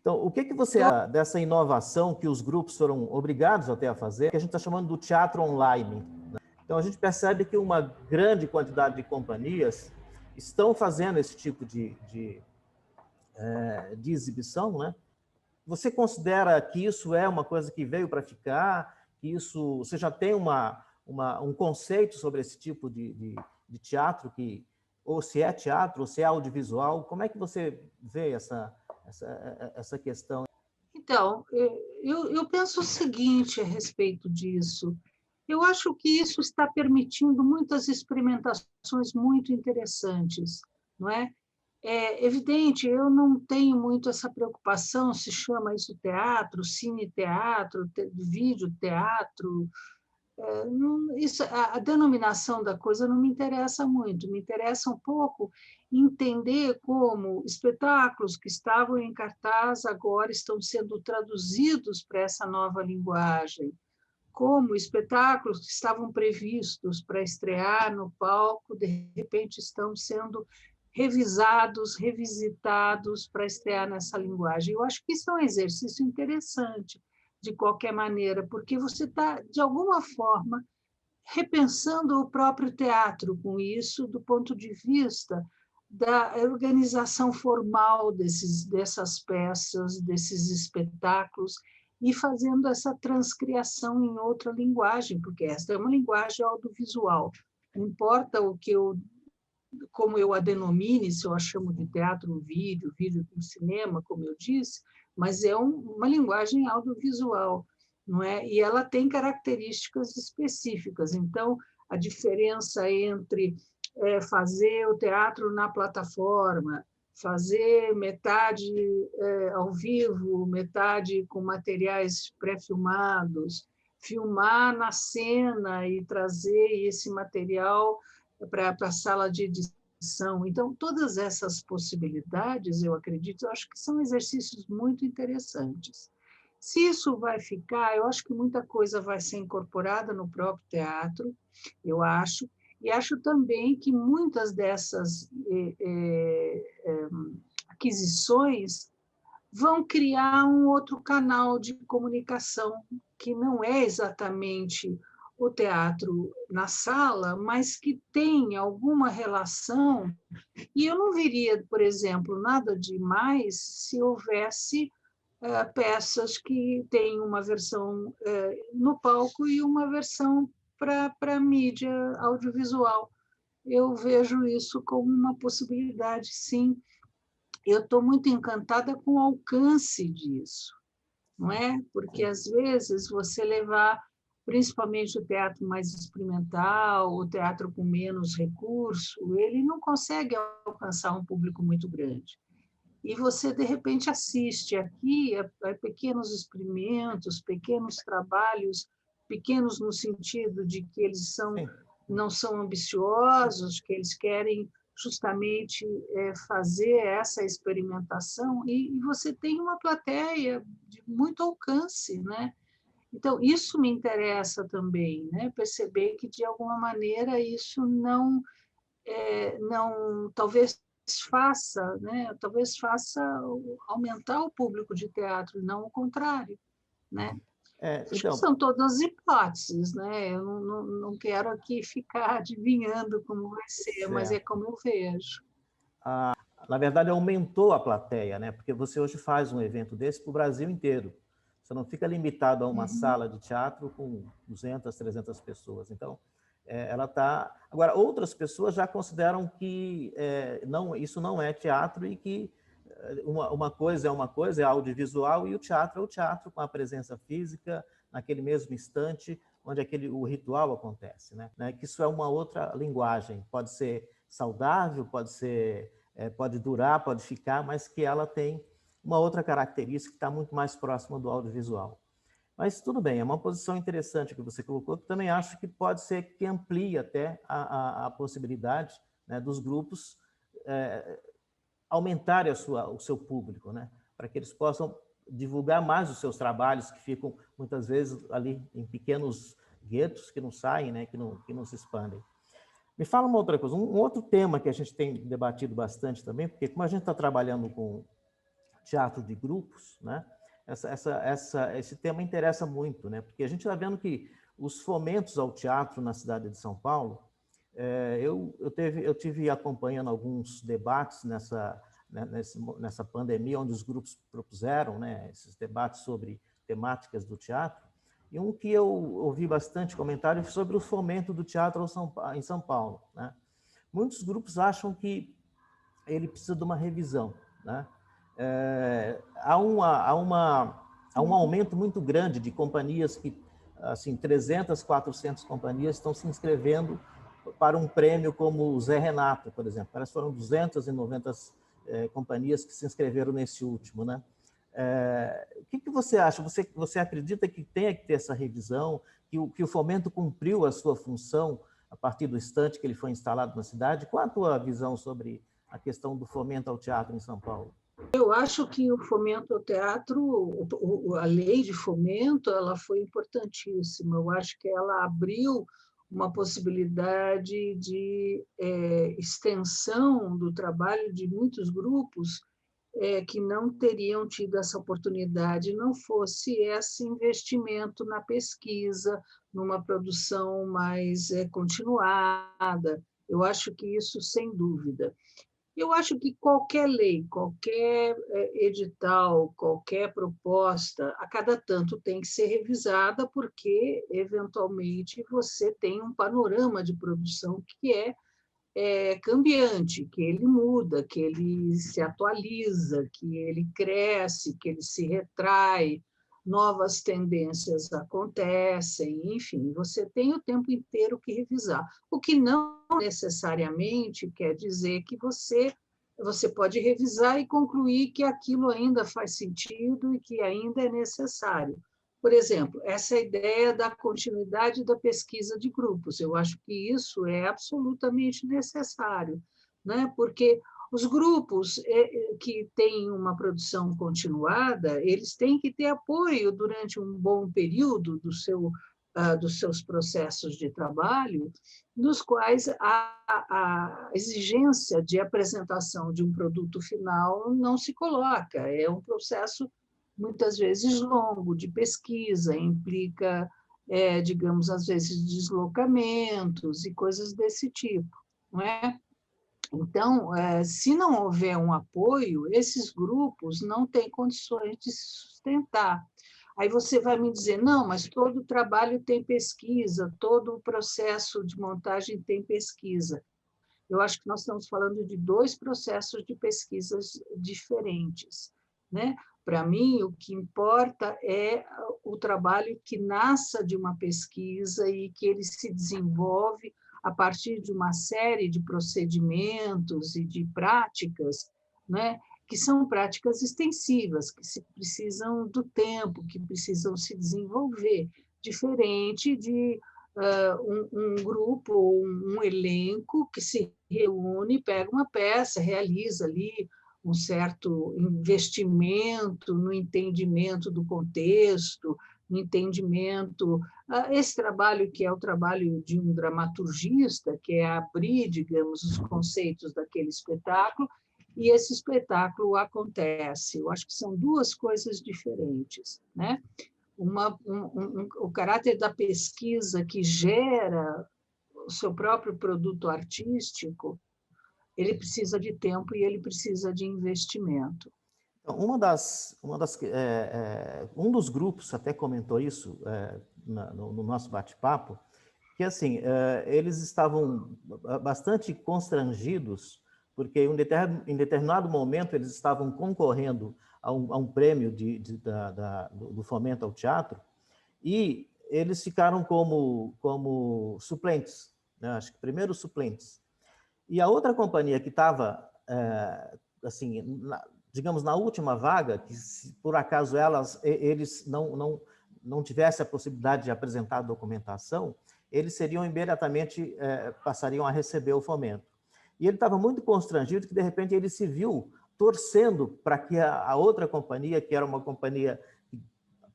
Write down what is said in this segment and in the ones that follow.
Então, o que você acha dessa inovação que os grupos foram obrigados até a fazer, que a gente está chamando do teatro online, né? Então, a gente percebe que uma grande quantidade de companhias estão fazendo esse tipo de exibição, né? Você considera que isso é uma coisa que veio para ficar, que isso, você já tem um conceito sobre esse tipo de teatro, ou se é teatro, ou se é audiovisual? Como é que você vê essa questão? Então, eu penso o seguinte a respeito disso. Eu acho que isso está permitindo muitas experimentações muito interessantes, não é? É evidente, eu não tenho muito essa preocupação se chama isso teatro, cine-teatro, vídeo-teatro. Isso, a denominação da coisa não me interessa muito, me interessa um pouco entender como espetáculos que estavam em cartaz agora estão sendo traduzidos para essa nova linguagem, como espetáculos que estavam previstos para estrear no palco, de repente estão sendo revisados, revisitados para estrear nessa linguagem. Eu acho que isso é um exercício interessante, de qualquer maneira, porque você está, de alguma forma, repensando o próprio teatro com isso, do ponto de vista da organização formal dessas peças, desses espetáculos, e fazendo essa transcriação em outra linguagem, porque esta é uma linguagem audiovisual. Não importa como eu a denomine, se eu a chamo de teatro, vídeo cinema, como eu disse, mas é uma linguagem audiovisual, não é? E ela tem características específicas. Então, a diferença entre fazer o teatro na plataforma, fazer metade ao vivo, metade com materiais pré-filmados, filmar na cena e trazer esse material para a sala de edição. Então, todas essas possibilidades, eu acredito, eu acho que são exercícios muito interessantes. Se isso vai ficar, eu acho que muita coisa vai ser incorporada no próprio teatro, eu acho, e acho também que muitas dessas aquisições vão criar um outro canal de comunicação que não é exatamente o teatro na sala, mas que tem alguma relação. E eu não veria, por exemplo, nada demais se houvesse peças que têm uma versão no palco e uma versão para mídia audiovisual. Eu vejo isso como uma possibilidade, sim. Eu estou muito encantada com o alcance disso, não é? Porque, às vezes, você levar, principalmente o teatro mais experimental, o teatro com menos recurso, ele não consegue alcançar um público muito grande. E você, de repente, assiste aqui a pequenos experimentos, pequenos trabalhos, pequenos no sentido de que eles não são ambiciosos, que eles querem justamente fazer essa experimentação, e você tem uma plateia de muito alcance, né? Então, isso me interessa também, né? Perceber que, de alguma maneira, isso não talvez faça, né? Talvez faça aumentar o público de teatro, não o contrário, né? Acho que Então, são todas hipóteses, né? Eu não quero aqui ficar adivinhando como vai ser, mas é certo. como eu vejo. Na verdade, aumentou a plateia, né? Porque você hoje faz um evento desse para o Brasil inteiro. Você não fica limitado a uma Uhum. sala de teatro com 200, 300 pessoas. Então, ela está... Agora, outras pessoas já consideram que isso não é teatro e que uma coisa é uma coisa, é audiovisual, e o teatro é o teatro, com a presença física, naquele mesmo instante onde o ritual acontece, né? Que isso é uma outra linguagem. Pode ser saudável, pode durar, pode ficar, mas que ela tem uma outra característica que está muito mais próxima do audiovisual. Mas tudo bem, é uma posição interessante que você colocou, que também acho que pode ser que amplie até a possibilidade, né, dos grupos aumentarem o seu público, né, para que eles possam divulgar mais os seus trabalhos, que ficam muitas vezes ali em pequenos guetos que não saem, né, que não se expandem. Me fala uma outra coisa, um outro tema que a gente tem debatido bastante também, porque como a gente está trabalhando com teatro de grupos, né? Esse tema interessa muito, né? Porque a gente está vendo que os fomentos ao teatro na cidade de São Paulo, eu tive acompanhando alguns debates nessa pandemia, onde os grupos propuseram, né, esses debates sobre temáticas do teatro, e um que eu ouvi bastante comentário sobre o fomento do teatro em São Paulo, né? Muitos grupos acham que ele precisa de uma revisão, né? Há um aumento muito grande de companhias que, assim, 300, 400 companhias estão se inscrevendo para um prêmio como o Zé Renato, por exemplo. Parece que foram 290 companhias que se inscreveram nesse último, né? O que você acha? Você acredita que tenha que ter essa revisão, que o fomento cumpriu a sua função a partir do instante que ele foi instalado na cidade? Qual a tua visão sobre a questão do fomento ao teatro em São Paulo? Eu acho que o fomento ao teatro, a lei de fomento, ela foi importantíssima. Eu acho que ela abriu uma possibilidade de extensão do trabalho de muitos grupos que não teriam tido essa oportunidade, não fosse esse investimento na pesquisa, numa produção mais continuada. Eu acho que isso, sem dúvida. Eu acho que qualquer lei, qualquer edital, qualquer proposta, a cada tanto tem que ser revisada, porque, eventualmente, você tem um panorama de produção que é cambiante, que ele muda, que ele se atualiza, que ele cresce, que ele se retrai, novas tendências acontecem, enfim, você tem o tempo inteiro que revisar. O que não necessariamente quer dizer que você pode revisar e concluir que aquilo ainda faz sentido e que ainda é necessário. Por exemplo, essa ideia da continuidade da pesquisa de grupos, eu acho que isso é absolutamente necessário, né? Porque os grupos que têm uma produção continuada, eles têm que ter apoio durante um bom período dos seus processos de trabalho, nos quais a exigência de apresentação de um produto final não se coloca. É um processo muitas vezes longo de pesquisa, implica, digamos, às vezes deslocamentos e coisas desse tipo, não é? Então, se não houver um apoio, esses grupos não têm condições de se sustentar. Aí você vai me dizer, não, mas todo trabalho tem pesquisa, todo o processo de montagem tem pesquisa. Eu acho que nós estamos falando de dois processos de pesquisas diferentes, né? Para mim, o que importa é o trabalho que nasça de uma pesquisa e que ele se desenvolve a partir de uma série de procedimentos e de práticas, né? Que são práticas extensivas, que se precisam do tempo, que precisam se desenvolver, diferente de um grupo, um elenco que se reúne, pega uma peça, realiza ali um certo investimento no entendimento do contexto, no entendimento. Esse trabalho, que é o trabalho de um dramaturgista, que é abrir, digamos, os conceitos daquele espetáculo, e esse espetáculo acontece. Eu acho que são duas coisas diferentes, né? O caráter da pesquisa que gera o seu próprio produto artístico, ele precisa de tempo e ele precisa de investimento. Então, um dos grupos até comentou isso no nosso bate-papo, que assim eles estavam bastante constrangidos, porque em determinado momento eles estavam concorrendo a um prêmio do fomento ao teatro, e eles ficaram como suplentes, né? Acho que primeiro suplentes. E a outra companhia que estava, assim, digamos, na última vaga, que se por acaso eles não tivessem a possibilidade de apresentar a documentação, eles seriam imediatamente, passariam a receber o fomento. E ele estava muito constrangido que, de repente, ele se viu torcendo para que a outra companhia, que era uma companhia que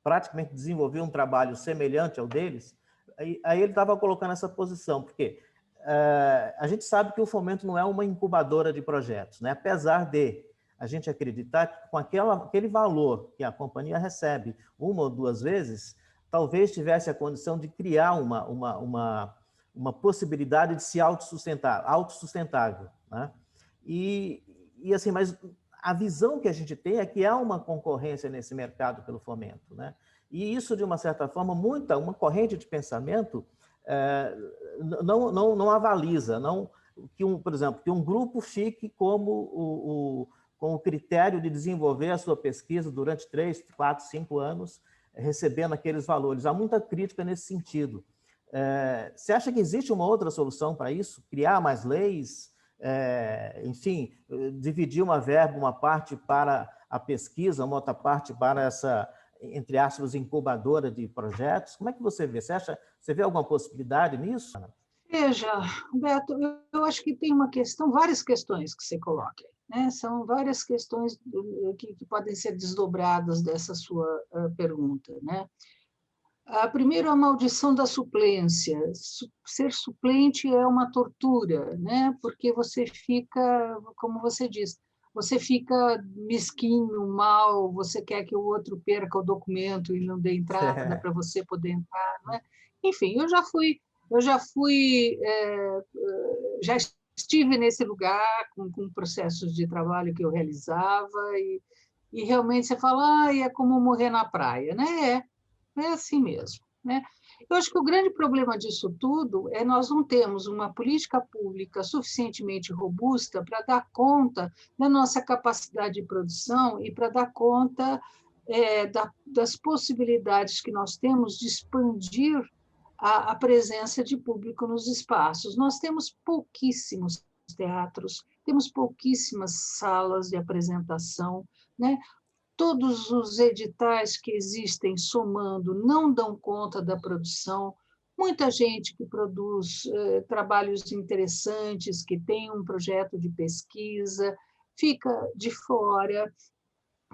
praticamente desenvolvia um trabalho semelhante ao deles, aí ele estava colocando essa posição, porque a gente sabe que o fomento não é uma incubadora de projetos, né? Apesar de a gente acreditar que com aquele valor que a companhia recebe uma ou duas vezes, talvez tivesse a condição de criar uma possibilidade de se autossustentável, né? E assim, mas a visão que a gente tem é que há uma concorrência nesse mercado pelo fomento, né? E isso, de uma certa forma, uma corrente de pensamento não avaliza, por exemplo, que um grupo fique com o critério de desenvolver a sua pesquisa durante 3, 4, 5 anos, recebendo aqueles valores. Há muita crítica nesse sentido. Você acha que existe uma outra solução para isso? Criar mais leis? Enfim, dividir uma verba, uma parte para a pesquisa, uma outra parte para essa, entre aspas, incubadora de projetos? Como é que você vê? Você vê alguma possibilidade nisso? Veja, Beto, eu acho que tem várias questões que você coloca, né? São várias questões que podem ser desdobradas dessa sua pergunta, né? Primeiro, a maldição da suplência. Ser suplente é uma tortura, né? Porque você fica, como você diz, você fica mesquinho, mal, você quer que o outro perca o documento e não dê entrada para você poder entrar, né? Enfim, já estive nesse lugar com processos de trabalho que eu realizava e realmente você fala, é como morrer na praia, né? É assim mesmo, né? Eu acho que o grande problema disso tudo é nós não temos uma política pública suficientemente robusta para dar conta da nossa capacidade de produção e para dar conta das possibilidades que nós temos de expandir a presença de público nos espaços. Nós temos pouquíssimos teatros, temos pouquíssimas salas de apresentação, né? Todos os editais que existem somando não dão conta da produção. Muita gente que produz trabalhos interessantes, que tem um projeto de pesquisa, fica de fora,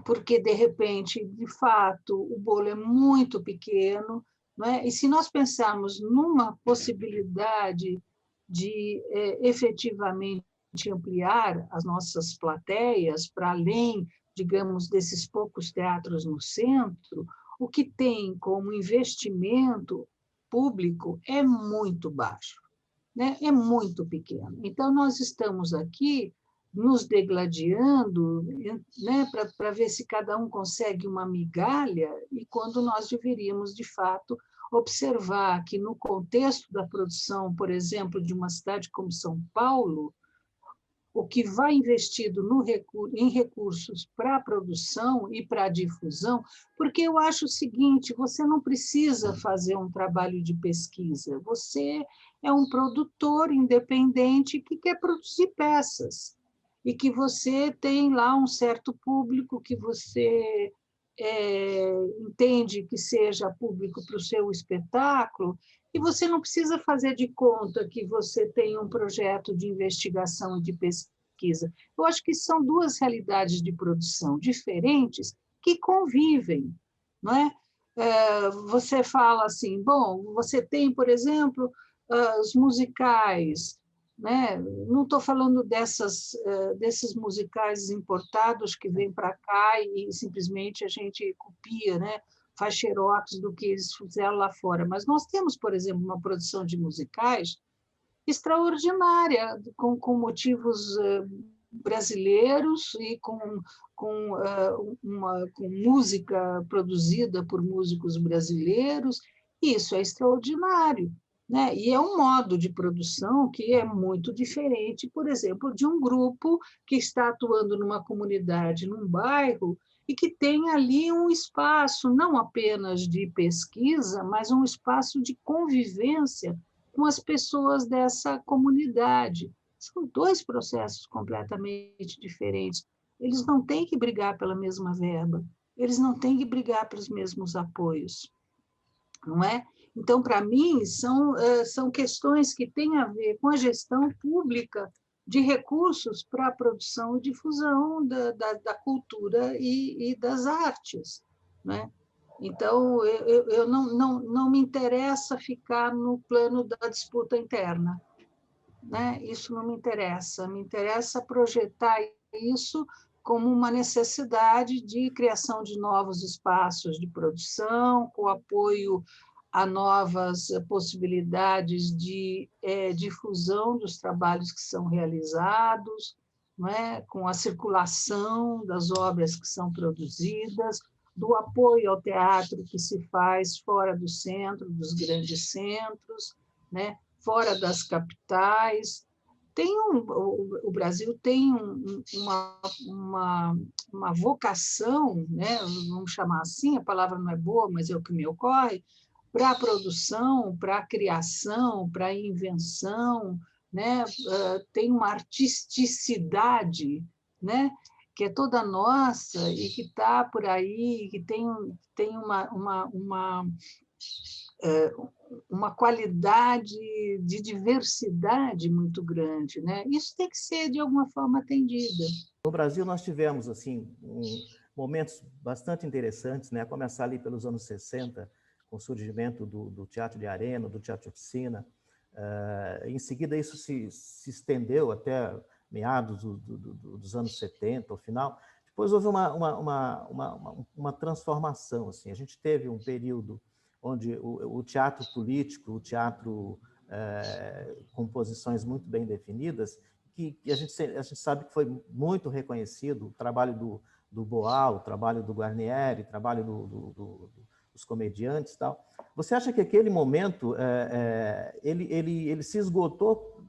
porque, de repente, de fato, o bolo é muito pequeno, não é? E se nós pensarmos numa possibilidade de efetivamente ampliar as nossas plateias para além, digamos, desses poucos teatros no centro, o que tem como investimento público é muito baixo, né? É muito pequeno. Então, nós estamos aqui nos degladiando, né, para ver se cada um consegue uma migalha, e quando nós deveríamos, de fato, observar que, no contexto da produção, por exemplo, de uma cidade como São Paulo, o que vai investido em recursos para a produção e para a difusão, porque eu acho o seguinte, você não precisa fazer um trabalho de pesquisa, você é um produtor independente que quer produzir peças, e que você tem lá um certo público que você entende que seja público para o seu espetáculo, e você não precisa fazer de conta que você tem um projeto de investigação e de pesquisa. Eu acho que são duas realidades de produção diferentes que convivem, não é? Você fala assim, bom, você tem, por exemplo, os musicais, né? Não estou falando desses musicais importados que vêm para cá e simplesmente a gente copia, né? Faz xerox do que eles fizeram lá fora. Mas nós temos, por exemplo, uma produção de musicais extraordinária, com motivos brasileiros e com música produzida por músicos brasileiros. Isso é extraordinário, né? E é um modo de produção que é muito diferente, por exemplo, de um grupo que está atuando numa comunidade, num bairro, e que tem ali um espaço não apenas de pesquisa, mas um espaço de convivência com as pessoas dessa comunidade. São dois processos completamente diferentes. Eles não têm que brigar pela mesma verba, eles não têm que brigar pelos mesmos apoios, não é? Então, para mim, são questões que têm a ver com a gestão pública de recursos para a produção e difusão da cultura e das artes, né? Então, eu não me interessa ficar no plano da disputa interna, né? Isso não me interessa projetar isso como uma necessidade de criação de novos espaços de produção, com apoio a novas possibilidades de difusão dos trabalhos que são realizados, não é? Com a circulação das obras que são produzidas, do apoio ao teatro que se faz fora do centro, dos grandes centros, né? Fora das capitais. O Brasil tem uma vocação, né? Vamos chamar assim, a palavra não é boa, mas é o que me ocorre, para a produção, para a criação, para a invenção, né? Tem uma artisticidade, né? Que é toda nossa e que está por aí, que tem uma qualidade de diversidade muito grande, né? Isso tem que ser, de alguma forma, atendida. No Brasil, nós tivemos assim momentos bastante interessantes, né? A começar ali pelos anos 60, com o surgimento do teatro de arena, do teatro de oficina. Em seguida, isso se estendeu até meados dos anos 70, ao final. Depois houve uma transformação. Assim. A gente teve um período onde o teatro político, o teatro com posições muito bem definidas, que a gente sabe que foi muito reconhecido, o trabalho do Boal, o trabalho do Guarnieri, o trabalho dos comediantes e tal. Você acha que aquele momento ele se esgotou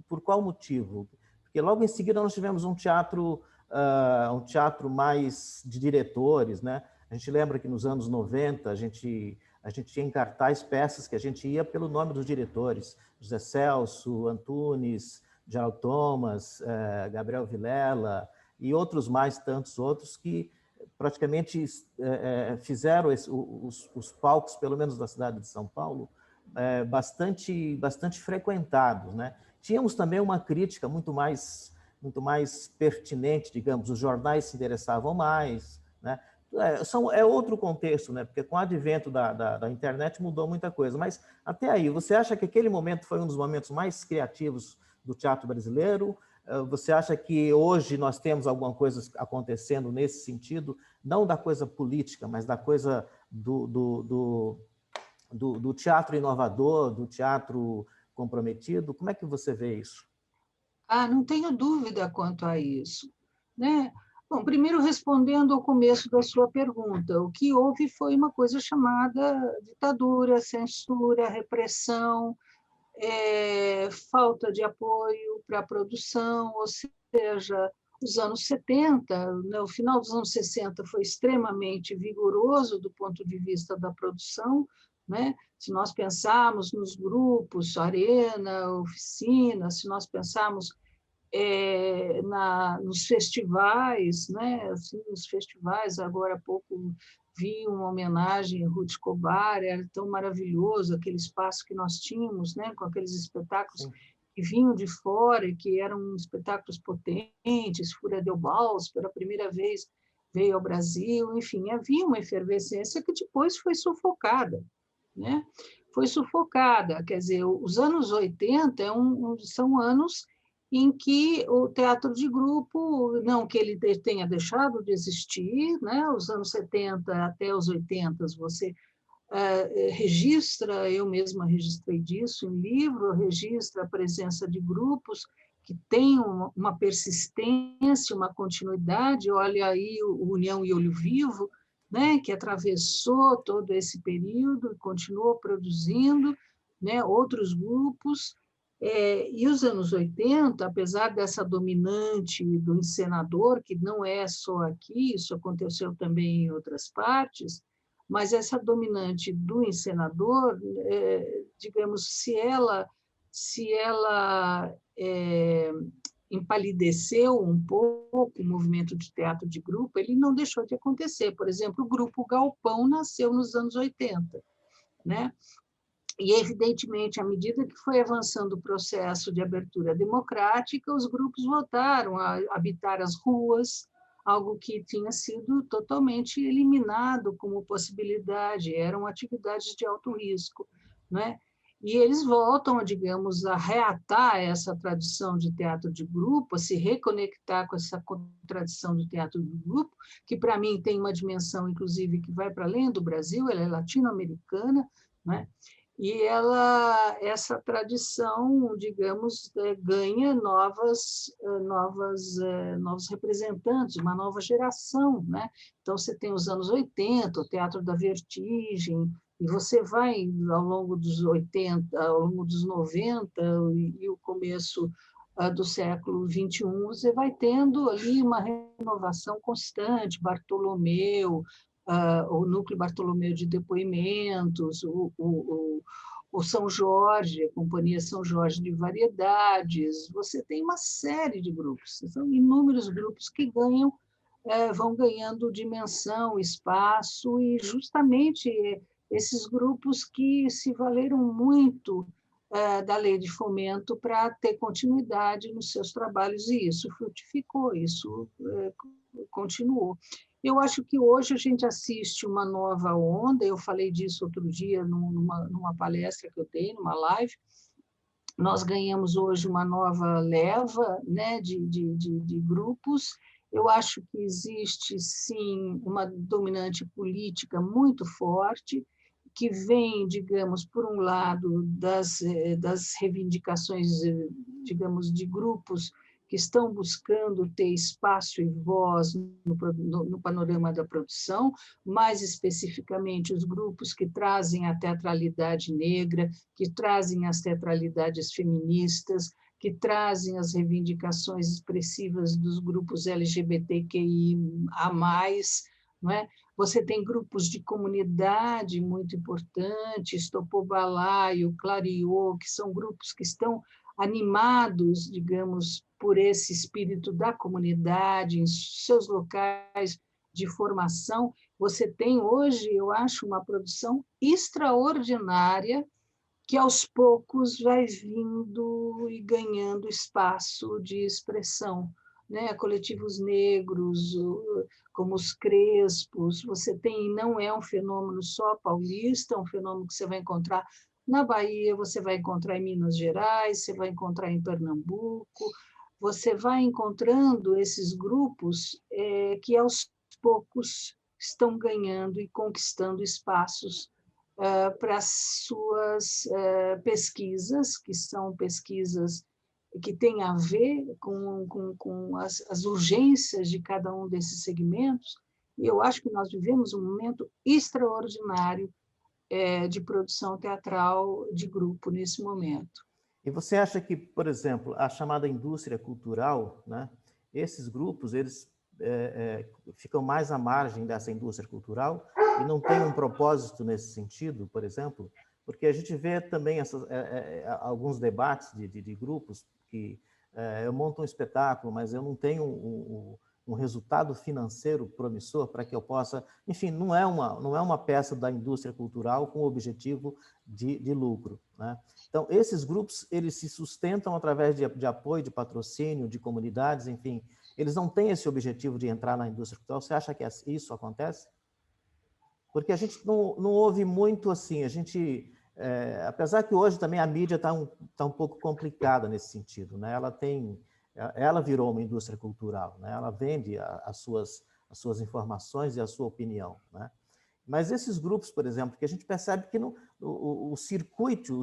por qual motivo? Porque logo em seguida nós tivemos um teatro mais de diretores, né? A gente lembra que nos anos 90 a gente tinha em cartaz peças que a gente ia pelo nome dos diretores, José Celso, Antunes, Gerald Thomas, Gabriel Vilela e outros mais, tantos outros que praticamente fizeram os palcos, pelo menos da cidade de São Paulo, bastante frequentados, né? Tínhamos também uma crítica muito mais pertinente, digamos, os jornais se interessavam mais, né? É outro contexto, né? Porque com o advento da internet mudou muita coisa, mas até aí, você acha que aquele momento foi um dos momentos mais criativos do teatro brasileiro? Você acha que hoje nós temos alguma coisa acontecendo nesse sentido, não da coisa política, mas da coisa do teatro inovador, do teatro comprometido? Como é que você vê isso? Não tenho dúvida quanto a isso, né? Bom, primeiro respondendo ao começo da sua pergunta, o que houve foi uma coisa chamada ditadura, censura, repressão, falta de apoio para a produção, ou seja, os anos 70, né, o final dos anos 60 foi extremamente vigoroso do ponto de vista da produção, né? Se nós pensarmos nos grupos, arena, oficina, se nós pensarmos nos festivais, né? Assim, nos festivais, agora há pouco vi uma homenagem a Ruth Escobar, era tão maravilhoso aquele espaço que nós tínhamos, né? Com aqueles espetáculos Sim. que vinham de fora e que eram espetáculos potentes, Fúria de Baus, pela primeira vez veio ao Brasil, enfim, havia uma efervescência que depois foi sufocada, né? Foi sufocada, quer dizer, os anos 80 são anos em que o teatro de grupo, não que ele tenha deixado de existir, né? Os anos 70 até os 80, você registra, eu mesma registrei disso em livro, registra a presença de grupos que têm uma persistência, uma continuidade, olha aí o União e Olho Vivo, né? Que atravessou todo esse período e continuou produzindo, né? Outros grupos. E os anos 80, apesar dessa dominante do encenador, que não é só aqui, isso aconteceu também em outras partes, mas essa dominante do encenador, digamos, se ela empalideceu um pouco o movimento de teatro de grupo, ele não deixou de acontecer. Por exemplo, o grupo Galpão nasceu nos anos 80, né? E, evidentemente, à medida que foi avançando o processo de abertura democrática, os grupos voltaram a habitar as ruas, algo que tinha sido totalmente eliminado como possibilidade, eram atividades de alto risco, né? E eles voltam, digamos, a reatar essa tradição de teatro de grupo, a se reconectar com essa tradição de teatro de grupo, que para mim tem uma dimensão, inclusive, que vai para além do Brasil, ela é latino-americana, né? E essa tradição, digamos, ganha novos representantes, uma nova geração, né? Então, você tem os anos 80, o Teatro da Vertigem, e você vai, ao longo dos 80, ao longo dos 90 e o começo do século XXI, você vai tendo ali uma renovação constante, Bartolomeu, o Núcleo Bartolomeu de Depoimentos, o São Jorge, a Companhia São Jorge de Variedades, você tem uma série de grupos, são inúmeros grupos que vão ganhando dimensão, espaço, e justamente esses grupos que se valeram muito da lei de fomento para ter continuidade nos seus trabalhos, e isso frutificou, isso continuou. Eu acho que hoje a gente assiste uma nova onda, eu falei disso outro dia numa palestra que eu dei, numa live. Nós ganhamos hoje uma nova leva, né, de grupos. Eu acho que existe, sim, uma dominante política muito forte, que vem, digamos, por um lado, das reivindicações, digamos, de grupos que estão buscando ter espaço e voz no panorama da produção, mais especificamente os grupos que trazem a teatralidade negra, que trazem as teatralidades feministas, que trazem as reivindicações expressivas dos grupos LGBTQIA+, não é? Você tem grupos de comunidade muito importantes, Topobalaio, Clariô, que são grupos que estão animados, digamos, por esse espírito da comunidade, em seus locais de formação. Você tem hoje, eu acho, uma produção extraordinária que, aos poucos, vai vindo e ganhando espaço de expressão, né? Coletivos negros, como os Crespos, você tem, não é um fenômeno só paulista, é um fenômeno que você vai encontrar na Bahia, você vai encontrar em Minas Gerais, você vai encontrar em Pernambuco, você vai encontrando esses grupos que, aos poucos, estão ganhando e conquistando espaços para as suas pesquisas, que são pesquisas que têm a ver com as urgências de cada um desses segmentos. E eu acho que nós vivemos um momento extraordinário de produção teatral de grupo nesse momento. E você acha que, por exemplo, a chamada indústria cultural, né, esses grupos, eles ficam mais à margem dessa indústria cultural e não tem um propósito nesse sentido, por exemplo? Porque a gente vê também alguns debates de grupos que eu monto um espetáculo, mas eu não tenho um resultado financeiro promissor para que eu possa... Enfim, não é uma peça da indústria cultural com o objetivo de lucro, né? Então, esses grupos, eles se sustentam através de apoio, de patrocínio, de comunidades, enfim. Eles não têm esse objetivo de entrar na indústria cultural. Você acha que isso acontece? Porque a gente não ouve muito assim. A gente, apesar que hoje também a mídia está um pouco complicada nesse sentido, né? Ela virou uma indústria cultural, né? Ela vende as suas informações e a sua opinião, né? Mas esses grupos, por exemplo, que a gente percebe que o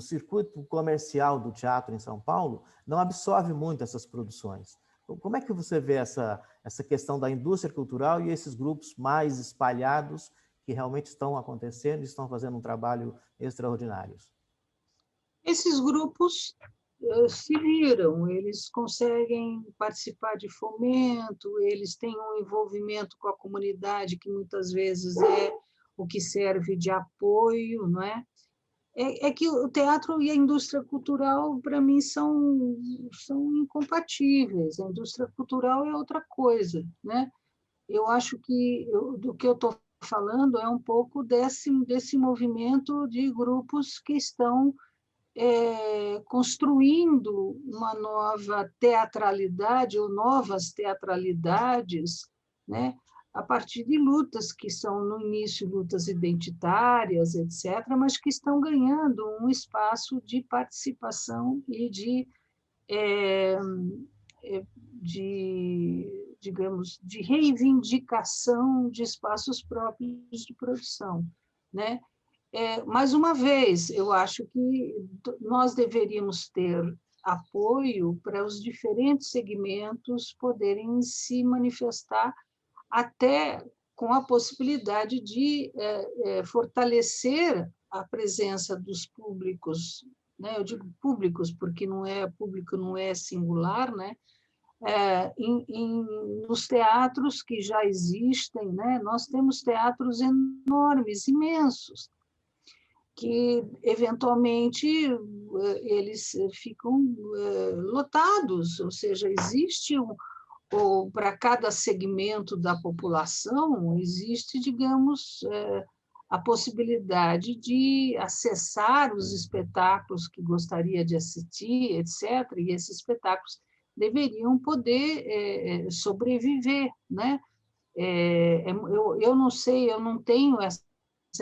circuito comercial do teatro em São Paulo não absorve muito essas produções. Então, como é que você vê essa questão da indústria cultural e esses grupos mais espalhados que realmente estão acontecendo e estão fazendo um trabalho extraordinário? Esses grupos se viram, eles conseguem participar de fomento, eles têm um envolvimento com a comunidade que muitas vezes é o que serve de apoio, não é? É que o teatro e a indústria cultural, para mim, são incompatíveis. A indústria cultural é outra coisa, né? Eu acho que do que eu estou falando é um pouco desse movimento de grupos que estão construindo uma nova teatralidade ou novas teatralidades, né? a partir de lutas que são, no início, lutas identitárias, etc., mas que estão ganhando um espaço de participação e digamos, de reivindicação de espaços próprios de produção, né? Mais uma vez, eu acho que nós deveríamos ter apoio para os diferentes segmentos poderem se manifestar, até com a possibilidade de fortalecer a presença dos públicos, né? Eu digo públicos porque público não é singular, né? Nos teatros que já existem, né? Nós temos teatros enormes, imensos, que eventualmente eles ficam lotados, ou seja, existe ou para cada segmento da população existe, digamos, a possibilidade de acessar os espetáculos que gostaria de assistir, etc., e esses espetáculos deveriam poder sobreviver, né? Eu não sei, eu não tenho essa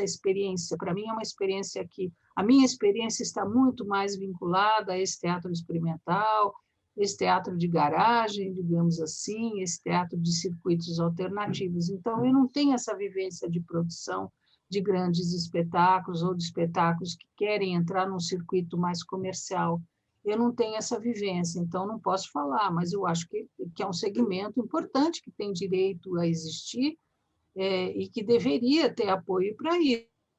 experiência. Para mim é uma experiência que a minha experiência está muito mais vinculada a esse teatro experimental, esse teatro de garagem, digamos assim, esse teatro de circuitos alternativos. Então, eu não tenho essa vivência de produção de grandes espetáculos ou de espetáculos que querem entrar num circuito mais comercial. Eu não tenho essa vivência, então não posso falar, mas eu acho que é um segmento importante que tem direito a existir e que deveria ter apoio para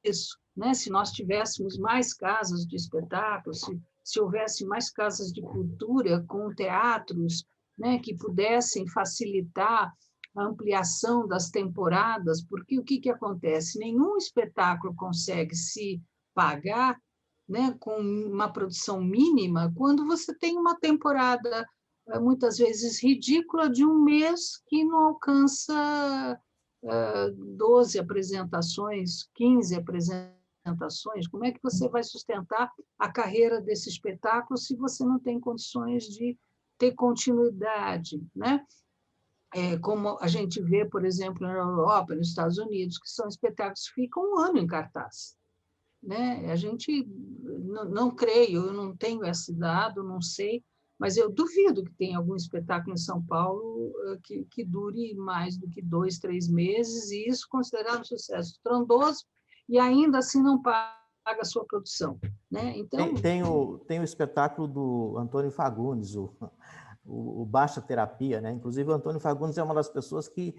isso, né? Se nós tivéssemos mais casas de espetáculos, se houvesse mais casas de cultura com teatros, né, que pudessem facilitar a ampliação das temporadas, porque o que acontece? Nenhum espetáculo consegue se pagar, né, com uma produção mínima quando você tem uma temporada muitas vezes ridícula de um mês que não alcança 12 apresentações, 15 apresentações. Como é que você vai sustentar a carreira desse espetáculo se você não tem condições de ter continuidade, né? Como a gente vê, por exemplo, na Europa, nos Estados Unidos, que são espetáculos que ficam um ano em cartaz, né? A gente não creio, eu não tenho esse dado, não sei, mas eu duvido que tenha algum espetáculo em São Paulo que dure mais do que 2, 3 meses, e isso considerado um sucesso estrondoso, e ainda assim não paga a sua produção, né? Então, tem o espetáculo do Antônio Fagundes, o Baixa Terapia, né? Inclusive, o Antônio Fagundes é uma das pessoas que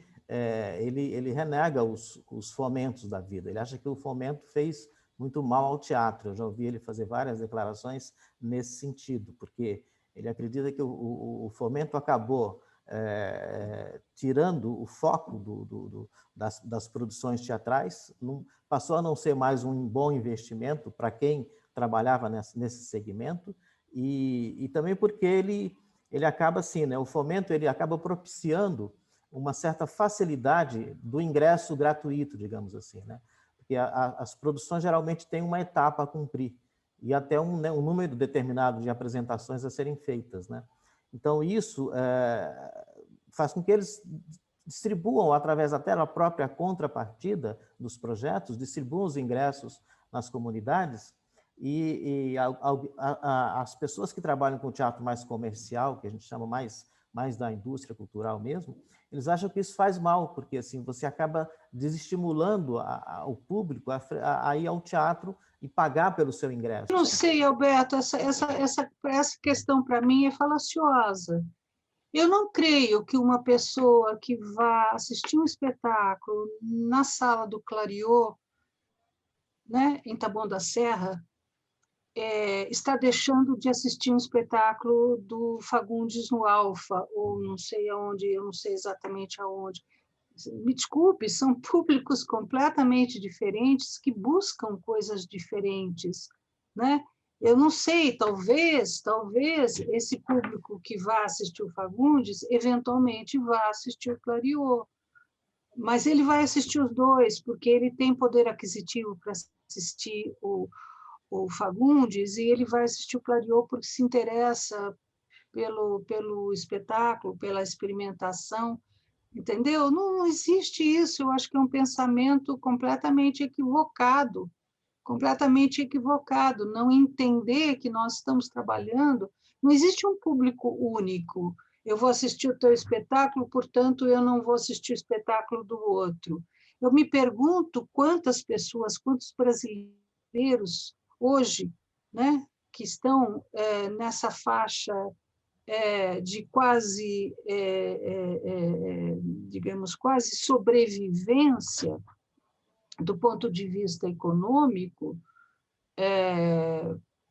ele renega os fomentos da vida. Ele acha que o fomento fez muito mal ao teatro. Eu já ouvi ele fazer várias declarações nesse sentido, porque ele acredita que o fomento acabou tirando o foco das produções teatrais, passou a não ser mais um bom investimento para quem trabalhava nesse segmento, e também porque ele acaba assim, né? O fomento ele acaba propiciando uma certa facilidade do ingresso gratuito, digamos assim, né? Porque as produções geralmente têm uma etapa a cumprir e até um número determinado de apresentações a serem feitas, né? Então, isso faz com que eles distribuam, através até da própria contrapartida dos projetos, distribuam os ingressos nas comunidades, e as pessoas que trabalham com teatro mais comercial, que a gente chama mais da indústria cultural mesmo, eles acham que isso faz mal, porque assim você acaba desestimulando o público a ir ao teatro e pagar pelo seu ingresso. Não sei, Alberto, essa questão para mim é falaciosa. Eu não creio que uma pessoa que vá assistir um espetáculo na sala do Clariô, né, em Taboão da Serra, está deixando de assistir um espetáculo do Fagundes no Alfa, ou não sei aonde, eu não sei exatamente aonde. Me desculpe, são públicos completamente diferentes que buscam coisas diferentes, né? Eu não sei, talvez esse público que vá assistir o Fagundes, eventualmente vá assistir o Clariô, mas ele vai assistir os dois, porque ele tem poder aquisitivo para assistir o Fagundes, e ele vai assistir o Clariô porque se interessa pelo espetáculo, pela experimentação. entendeu? Não, não existe isso, eu acho que é um pensamento completamente equivocado, não entender que nós estamos trabalhando, não existe um público único. Eu vou assistir o teu espetáculo, portanto, eu não vou assistir o espetáculo do outro. Eu me pergunto quantas pessoas, quantos brasileiros hoje, né, que estão nessa faixa de quase, digamos, quase sobrevivência do ponto de vista econômico,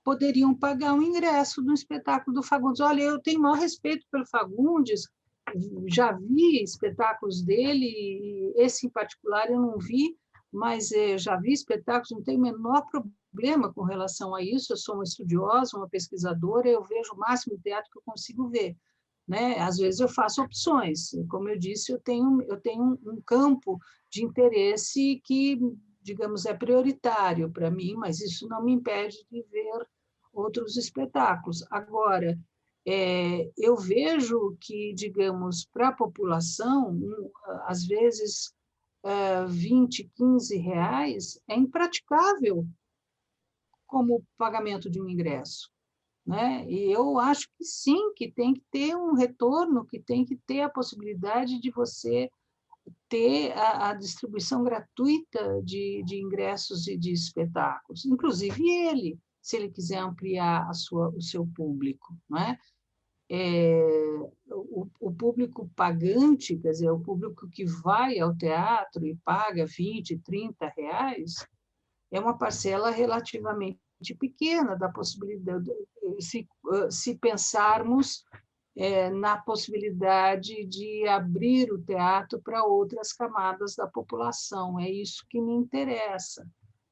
poderiam pagar um ingresso no espetáculo do Fagundes. Olha, eu tenho maior respeito pelo Fagundes, já vi espetáculos dele, e esse em particular eu não vi, mas já vi espetáculos, não tenho o menor problema com relação a isso, eu sou uma estudiosa, uma pesquisadora, eu vejo o máximo de teatro que eu consigo ver. Né? Às vezes eu faço opções, como eu disse, eu tenho um campo de interesse que, digamos, é prioritário para mim, mas isso não me impede de ver outros espetáculos. Agora, eu vejo que, digamos, para a população, às vezes, 20, 15 reais é impraticável como pagamento de um ingresso. Né? E eu acho que sim, que tem que ter um retorno, que tem que ter a possibilidade de você ter a distribuição gratuita de ingressos e de espetáculos, inclusive ele, se ele quiser ampliar o seu público. Não é? O público pagante, quer dizer, o público que vai ao teatro e paga 20, 30 reais, é uma parcela relativamente pequena da possibilidade, se pensarmos na possibilidade de abrir o teatro para outras camadas da população. É isso que me interessa.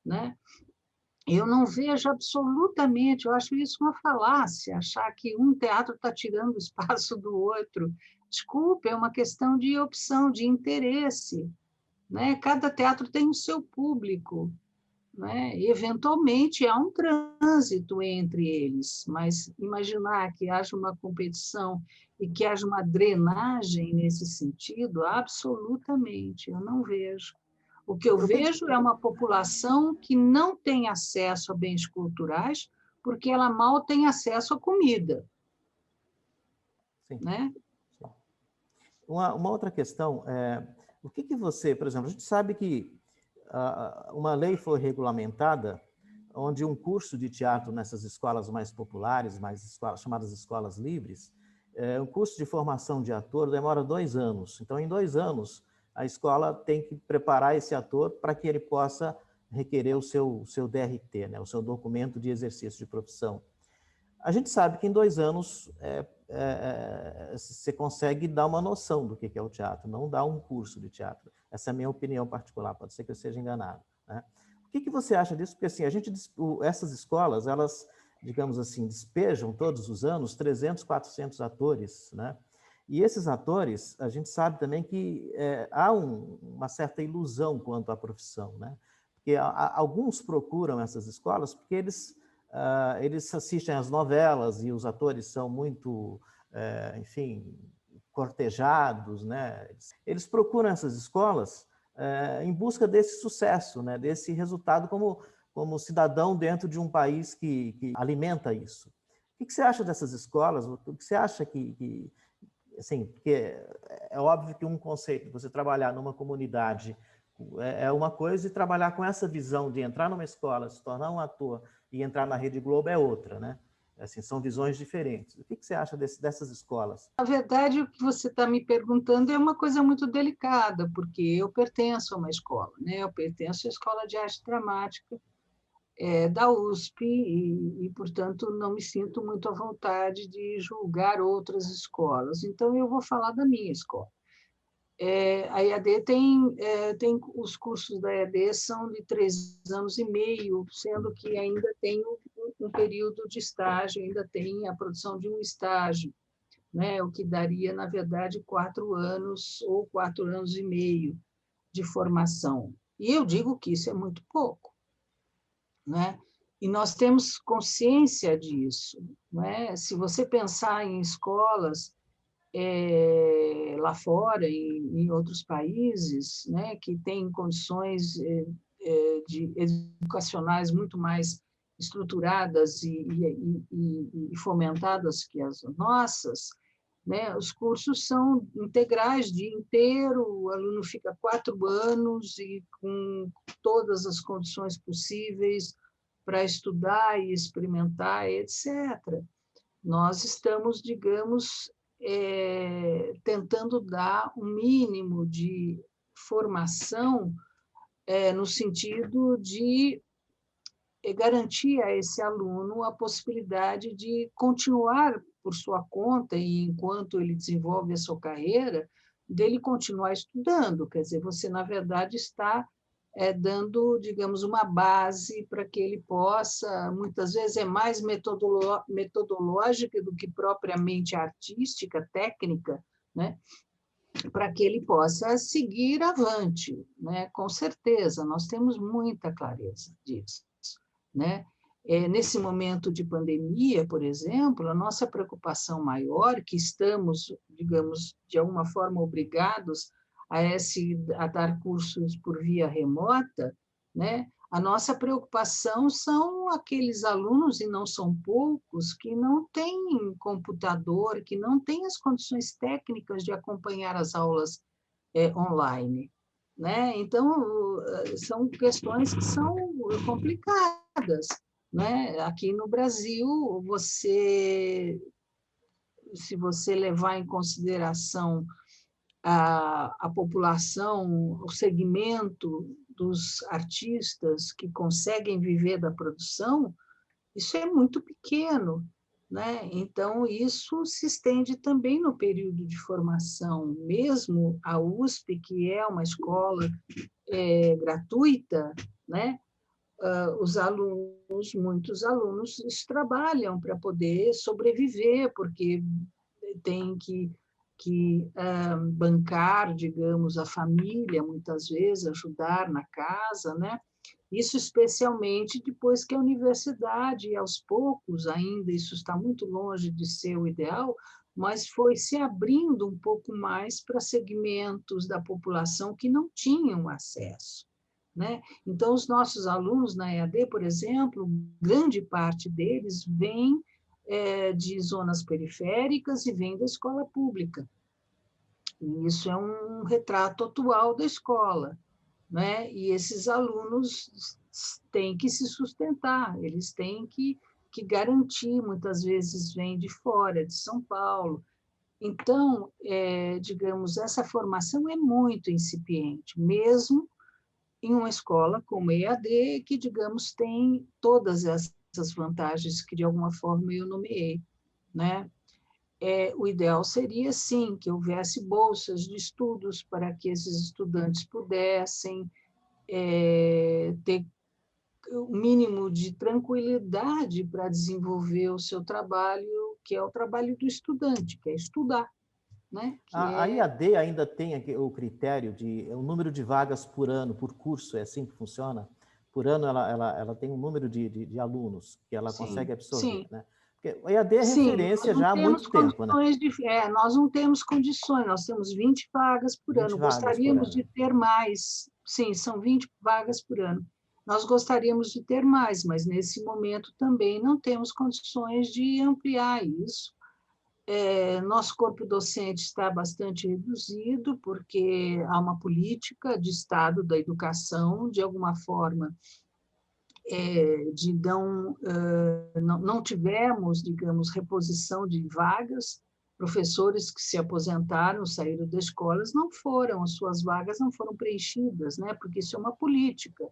Né? Eu não vejo absolutamente, eu acho isso uma falácia, achar que um teatro está tirando o espaço do outro. Desculpe, é uma questão de opção, de interesse. Né? Cada teatro tem o seu público. Né? E, eventualmente, há um trânsito entre eles, mas imaginar que haja uma competição e que haja uma drenagem nesse sentido, absolutamente, eu não vejo. O que eu vejo é uma população que não tem acesso a bens culturais porque ela mal tem acesso à comida. Sim. Né? Sim. Uma outra questão o que você, por exemplo, a gente sabe que uma lei foi regulamentada onde um curso de teatro nessas escolas mais populares, chamadas escolas livres, um curso de formação de ator demora 2 anos. Então, em 2 anos, a escola tem que preparar esse ator para que ele possa requerer o seu DRT, né, o seu documento de exercício de profissão. A gente sabe que em 2 anos você consegue dar uma noção do que é o teatro, não dá um curso de teatro. Essa é a minha opinião particular, pode ser que eu seja enganado. Né? O que você acha disso? Porque assim, essas escolas, elas, digamos assim, despejam todos os anos 300, 400 atores, né? E esses atores, a gente sabe também que há uma certa ilusão quanto à profissão, né? Porque alguns procuram essas escolas porque eles assistem às novelas e os atores são muito, enfim, cortejados, né? Eles procuram essas escolas em busca desse sucesso, né? Desse resultado como cidadão dentro de um país que alimenta isso. O que você acha dessas escolas? O que você acha assim, porque é óbvio que um conceito, você trabalhar numa comunidade é uma coisa e trabalhar com essa visão de entrar numa escola, se tornar um ator e entrar na Rede Globo é outra, né? Assim, são visões diferentes. O que você acha dessas escolas? Na verdade, o que você está me perguntando é uma coisa muito delicada, porque eu pertenço a uma escola, né? Eu pertenço à Escola de Arte Dramática da USP portanto, não me sinto muito à vontade de julgar outras escolas. Então, eu vou falar da minha escola. A EAD tem os cursos da EAD são de 3 anos e meio, sendo que ainda tem um período de estágio, ainda tem a produção de um estágio, né? O que daria, na verdade, 4 anos ou 4 anos e meio de formação. E eu digo que isso é muito pouco. Né? E nós temos consciência disso. Né? Se você pensar em escolas lá fora, em outros países, né, que têm condições educacionais muito mais estruturadas e fomentadas que as nossas, né? Os cursos são integrais, dia inteiro, o aluno fica 4 anos e com todas as condições possíveis para estudar e experimentar, etc. Nós estamos, digamos, tentando dar um mínimo de formação no sentido de garantir a esse aluno a possibilidade de continuar por sua conta e enquanto ele desenvolve a sua carreira, dele continuar estudando. Quer dizer, você, na verdade, está dando, digamos, uma base para que ele possa, muitas vezes é mais metodológica do que propriamente artística, técnica, né? Para que ele possa seguir avante, né? Com certeza, nós temos muita clareza disso, né? Nesse momento de pandemia, por exemplo, a nossa preocupação maior, que estamos, digamos, de alguma forma obrigados a dar cursos por via remota, né? A nossa preocupação são aqueles alunos, e não são poucos, que não têm computador, que não têm as condições técnicas de acompanhar as aulas online, né? Então, são questões que são complicadas, né? Aqui no Brasil, se você levar em consideração a população, o segmento dos artistas que conseguem viver da produção, isso é muito pequeno, né? Então, isso se estende também no período de formação. Mesmo a USP, que é uma escola gratuita, né? Muitos alunos trabalham para poder sobreviver, porque tem que bancar, digamos, a família, muitas vezes, ajudar na casa, né? Isso especialmente depois que a universidade, aos poucos, ainda isso está muito longe de ser o ideal, mas foi se abrindo um pouco mais para segmentos da população que não tinham acesso, né? Então, os nossos alunos na EAD, por exemplo, grande parte deles vem de zonas periféricas e vem da escola pública. E isso é um retrato atual da escola, né? E esses alunos têm que se sustentar, eles têm que garantir, muitas vezes vêm de fora, de São Paulo. Então, digamos, essa formação é muito incipiente, mesmo em uma escola como a EAD, que, digamos, tem todas essas vantagens que, de alguma forma, eu nomeei, né? O ideal seria, sim, que houvesse bolsas de estudos para que esses estudantes pudessem ter o mínimo de tranquilidade para desenvolver o seu trabalho, que é o trabalho do estudante, que é estudar, né? A IAD ainda tem o critério de o número de vagas por ano, por curso, é assim que funciona? Por ano ela tem um número de alunos que ela consegue Sim, absorver, sim. né? Porque a IAD é Sim, nós referência não já há temos muito tempo, né? condições nós não temos condições, nós temos 20 vagas por 20 ano, vagas por gostaríamos de ano. ter mais, sim, são 20 vagas por ano. Nós gostaríamos de ter mais, mas nesse momento também não temos condições de ampliar isso. Nosso corpo docente está bastante reduzido, porque há uma política de Estado da educação, de alguma forma, não tivemos, digamos, reposição de vagas, professores que se aposentaram, saíram das escolas, as suas vagas não foram preenchidas, né? Porque isso é uma política,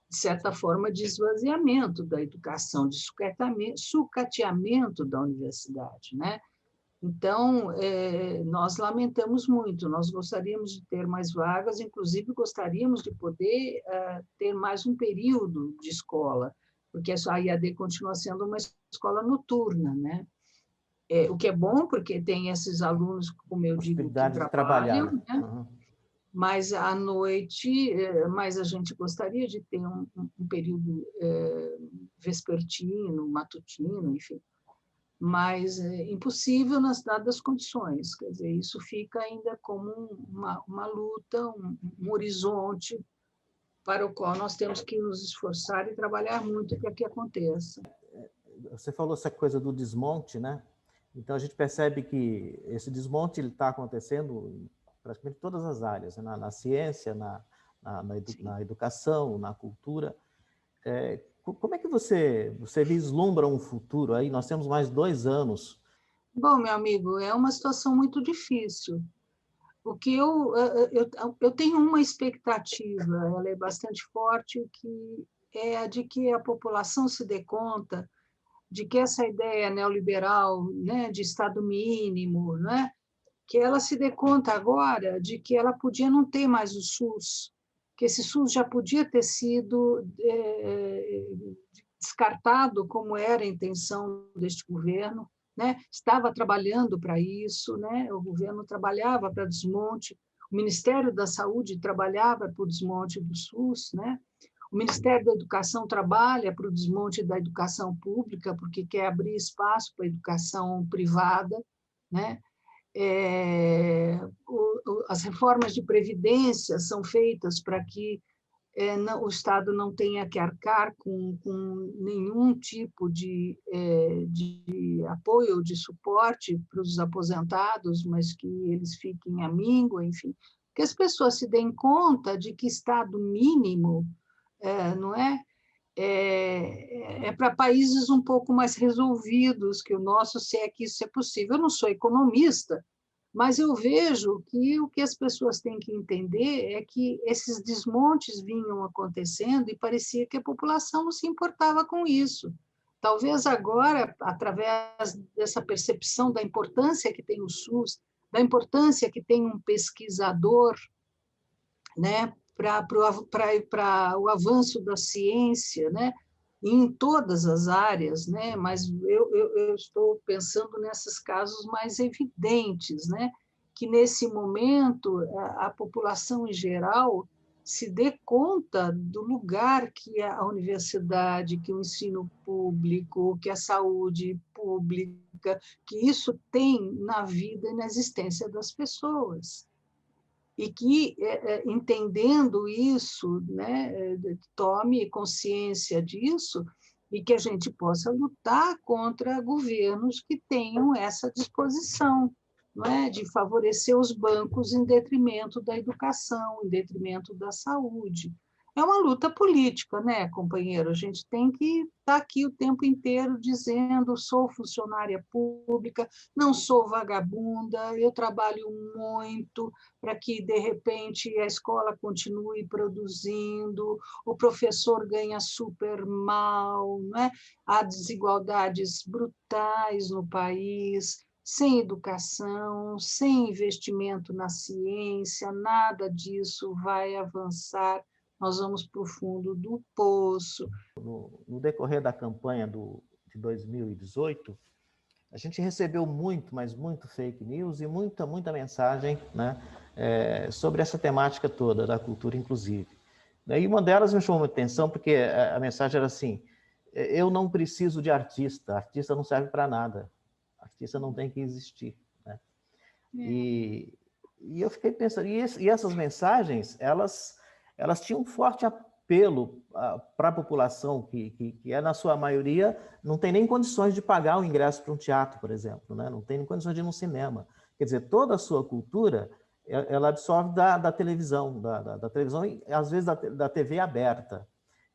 de certa forma, de esvaziamento da educação, de sucateamento da universidade, né? Então, nós lamentamos muito, nós gostaríamos de ter mais vagas, inclusive gostaríamos de poder ter mais um período de escola, porque a IAD continua sendo uma escola noturna, né? O que é bom, porque tem esses alunos, como eu digo, que Possibilidade de trabalhar, trabalham, né? né? Uhum. Mas à noite, mas a gente gostaria de ter um período vespertino, matutino, enfim. mas é impossível nas dadas condições. Quer dizer, isso fica ainda como uma luta, um horizonte para o qual nós temos que nos esforçar e trabalhar muito para que aconteça. Você falou essa coisa do desmonte, né? Então a gente percebe que esse desmonte está acontecendo em praticamente todas as áreas, né? Na ciência, na educação, na cultura. Como é que você vislumbra um futuro aí? Nós temos mais 2 anos. Bom, meu amigo, é uma situação muito difícil. O que eu tenho uma expectativa, ela é bastante forte, que é a de que a população se dê conta de que essa ideia neoliberal, né, de Estado mínimo, né, que ela se dê conta agora de que ela podia não ter mais o SUS, que esse SUS já podia ter sido descartado, como era a intenção deste governo, né? Estava trabalhando para isso, né? O governo trabalhava para desmonte, o Ministério da Saúde trabalhava para o desmonte do SUS, né? O Ministério da Educação trabalha para o desmonte da educação pública, porque quer abrir espaço para a educação privada, né? As reformas de previdência são feitas para que o Estado não tenha que arcar com nenhum tipo de apoio, de suporte para os aposentados, mas que eles fiquem à míngua, enfim, que as pessoas se deem conta de que Estado mínimo, não é? Para países um pouco mais resolvidos que o nosso, se é que isso é possível. Eu não sou economista, mas eu vejo que o que as pessoas têm que entender é que esses desmontes vinham acontecendo e parecia que a população não se importava com isso. Talvez agora, através dessa percepção da importância que tem o SUS, da importância que tem um pesquisador, né, para o avanço da ciência, né, em todas as áreas, né, mas eu estou pensando nesses casos mais evidentes, né, que nesse momento a população em geral se dê conta do lugar que a universidade, que o ensino público, que a saúde pública, que isso tem na vida e na existência das pessoas. E que, entendendo isso, né, tome consciência disso e que a gente possa lutar contra governos que tenham essa disposição, não é, de favorecer os bancos em detrimento da educação, em detrimento da saúde. É uma luta política, né, companheiro? A gente tem que estar aqui o tempo inteiro dizendo: sou funcionária pública, não sou vagabunda, eu trabalho muito para que, de repente, a escola continue produzindo, o professor ganha super mal, né? Há desigualdades brutais no país, sem educação, sem investimento na ciência, nada disso vai avançar, nós vamos para o fundo do poço. No decorrer da campanha de 2018, a gente recebeu muito, mas muito fake news e muita mensagem, né, sobre essa temática toda da cultura inclusive. E uma delas me chamou muita atenção porque a mensagem era assim: eu não preciso de artista, artista não serve para nada, artista não tem que existir, né? E eu fiquei pensando, e essas mensagens, elas tinham um forte apelo para a população, que é, na sua maioria, não tem nem condições de pagar o ingresso para um teatro, por exemplo, né? Não tem nem condições de ir no cinema. Quer dizer, toda a sua cultura, ela absorve da televisão, da televisão e, às vezes, da TV aberta.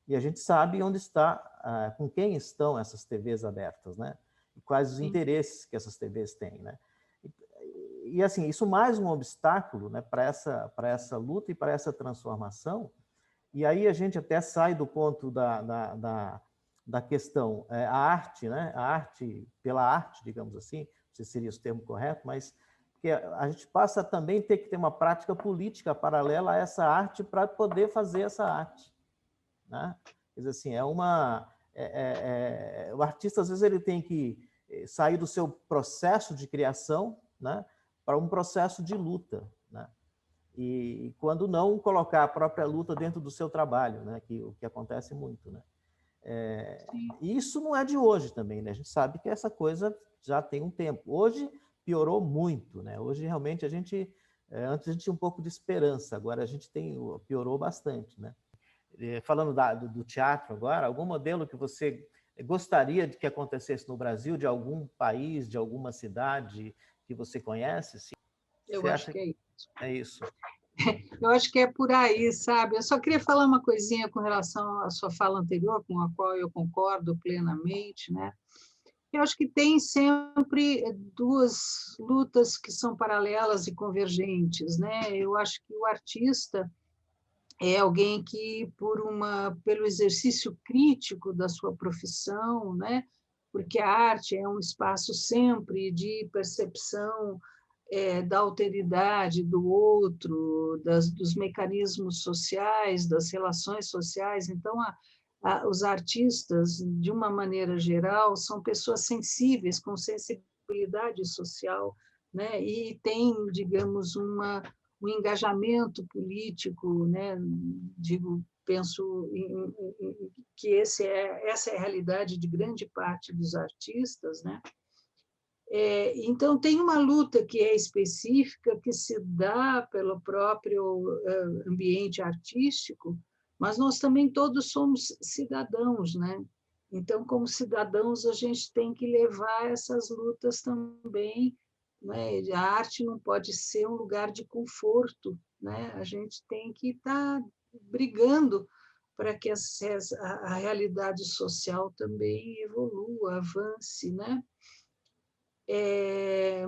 E a gente sabe onde está, com quem estão essas TVs abertas, né? E quais os interesses que essas TVs têm, né? E assim, isso mais um obstáculo, né, para essa luta e para essa transformação. E aí a gente até sai do ponto da questão, a arte, né, a arte pela arte, digamos assim, não sei se seria o termo correto, mas que a gente passa a também ter que ter uma prática política paralela a essa arte para poder fazer essa arte, né? Quer dizer assim, o artista, às vezes, ele tem que sair do seu processo de criação, né, para um processo de luta, né? E quando não, colocar a própria luta dentro do seu trabalho, né? O que acontece muito, né? E isso não é de hoje também, né? A gente sabe que essa coisa já tem um tempo. Hoje piorou muito, né? Hoje realmente antes a gente tinha um pouco de esperança, agora a gente piorou bastante, né? Falando do teatro agora, algum modelo que você gostaria de que acontecesse no Brasil, de algum país, de alguma cidade que você conhece? Eu Você acho acha que que é isso. é isso? Eu acho que é por aí, sabe? Eu só queria falar uma coisinha com relação à sua fala anterior, com a qual eu concordo plenamente, né? Eu acho que tem sempre duas lutas que são paralelas e convergentes, né? Eu acho que o artista é alguém que, pelo exercício crítico da sua profissão, né? Porque a arte é um espaço sempre de percepção da alteridade do outro, dos mecanismos sociais, das relações sociais. Então, os artistas, de uma maneira geral, são pessoas sensíveis, com sensibilidade social, né? E têm, digamos, um engajamento político, né? Penso que essa é a realidade de grande parte dos artistas, né? Então, tem uma luta que é específica, que se dá pelo próprio ambiente artístico, mas nós também todos somos cidadãos, né? Então, como cidadãos, a gente tem que levar essas lutas também, né? A arte não pode ser um lugar de conforto, né? A gente tem que estar brigando para que a realidade social também evolua, avance, né?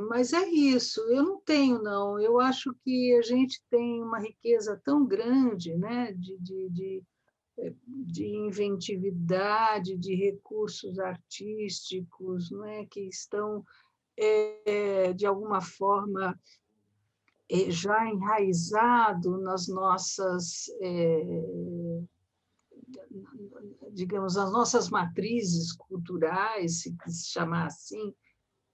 Mas é isso, eu não tenho, não. Eu acho que a gente tem uma riqueza tão grande, né, de inventividade, de recursos artísticos, não é, que estão, de alguma forma, já enraizado nas nossas, digamos, as nossas matrizes culturais, se chamar assim.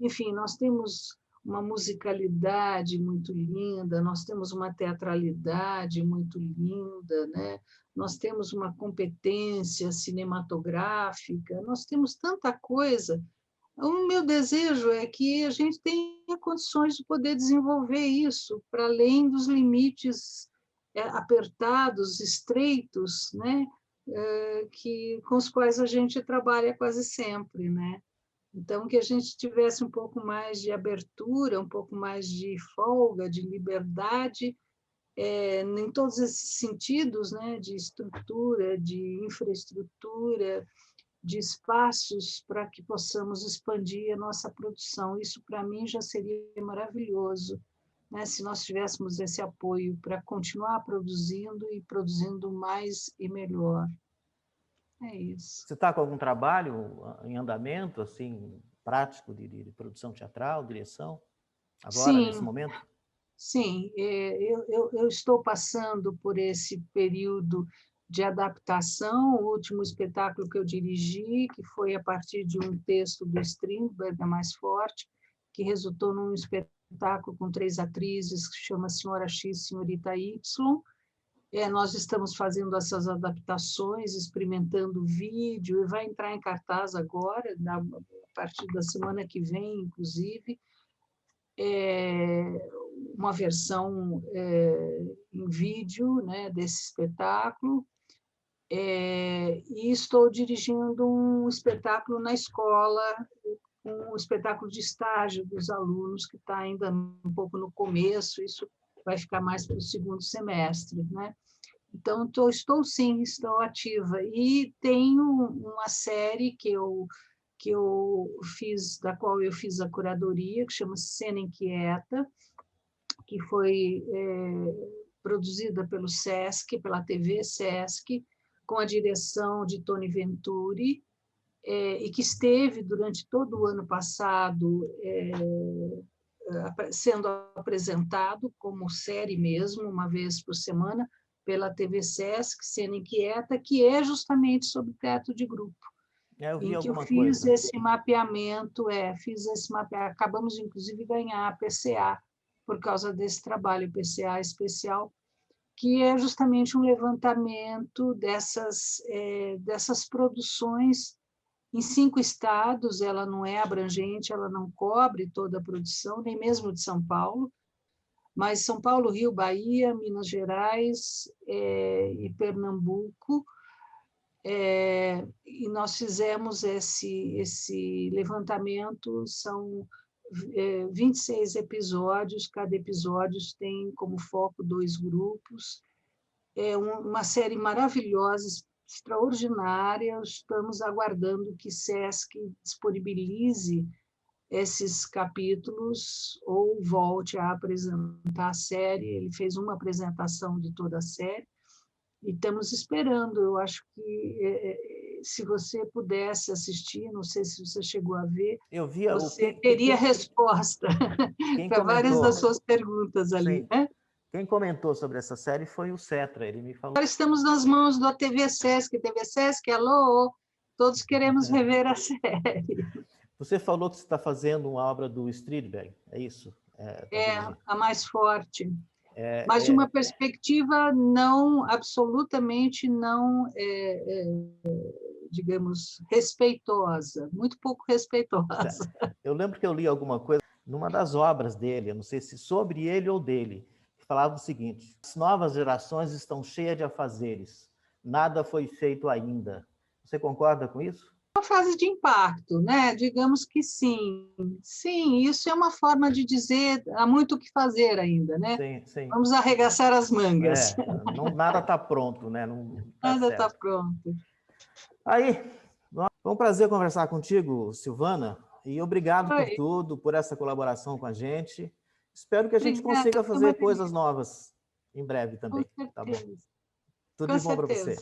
Enfim, nós temos uma musicalidade muito linda, nós temos uma teatralidade muito linda, né? Nós temos uma competência cinematográfica, nós temos tanta coisa. O meu desejo é que a gente tenha condições de poder desenvolver isso, para além dos limites apertados, estreitos, né? Com os quais a gente trabalha quase sempre, né? Então, que a gente tivesse um pouco mais de abertura, um pouco mais de folga, de liberdade, em todos esses sentidos, né, de estrutura, de infraestrutura, de espaços para que possamos expandir a nossa produção. Isso, para mim, já seria maravilhoso, né, se nós tivéssemos esse apoio para continuar produzindo e produzindo mais e melhor. É isso. Você está com algum trabalho em andamento, assim, prático de produção teatral, direção, agora, nesse Sim, momento? sim, eu estou passando por esse período de adaptação. O último espetáculo que eu dirigi, que foi a partir de um texto do Strindberg, A Mais Forte, que resultou num espetáculo com 3 atrizes, que chama Senhora X, Senhorita Y. Nós estamos fazendo essas adaptações, experimentando vídeo, e vai entrar em cartaz agora, a partir da semana que vem, inclusive, uma versão em vídeo, né, desse espetáculo, e estou dirigindo um espetáculo na escola, um espetáculo de estágio dos alunos, que está ainda um pouco no começo, isso vai ficar mais para o segundo semestre, né? Então, estou ativa. E tenho uma série que eu fiz, da qual eu fiz a curadoria, que chama Cena Inquieta, que foi produzida pelo SESC, pela TV SESC, com a direção de Tony Venturi, e que esteve durante todo o ano passado sendo apresentado como série mesmo, uma vez por semana, pela TV SESC, Cena Inquieta, que é justamente sobre teatro de grupo. Eu vi Em que eu alguma fiz coisa. esse mapeamento, acabamos, inclusive, ganhar a PCA, por causa desse trabalho, PCA especial, que é justamente um levantamento dessas produções em 5 estados. Ela não é abrangente, ela não cobre toda a produção, nem mesmo de São Paulo, mas São Paulo, Rio, Bahia, Minas Gerais e Pernambuco. E nós fizemos esse levantamento, são 26 episódios, cada episódio tem como foco 2 grupos. É uma série maravilhosa, extraordinária. Estamos aguardando que SESC disponibilize esses capítulos ou volte a apresentar a série. Ele fez uma apresentação de toda a série e estamos esperando. Eu acho que se você pudesse assistir, não sei se você chegou a ver, você teria resposta para várias das suas perguntas ali, sim. né? Quem comentou sobre essa série foi o Cetra, ele me falou. Agora estamos nas mãos da TV Sesc. TV Sesc, alô, todos queremos rever a série. Você falou que você está fazendo uma obra do Strindberg, é isso? A mais forte. Mas de uma perspectiva não, absolutamente não, digamos, respeitosa, muito pouco respeitosa. Eu lembro que eu li alguma coisa numa das obras dele, eu não sei se sobre ele ou dele, que falava o seguinte: as novas gerações estão cheias de afazeres, nada foi feito ainda. Você concorda com isso? Uma fase de impacto, né? Digamos que sim. Sim, isso é uma forma de dizer há muito o que fazer ainda, né? Sim, sim. Vamos arregaçar as mangas. Nada está pronto, né? Nada está pronto. Aí, foi um prazer conversar contigo, Silvana, e obrigado por tudo, por essa colaboração com a gente. Espero que a gente consiga fazer coisas novas em breve também. Com certeza. Tá bom? Tudo de bom para você.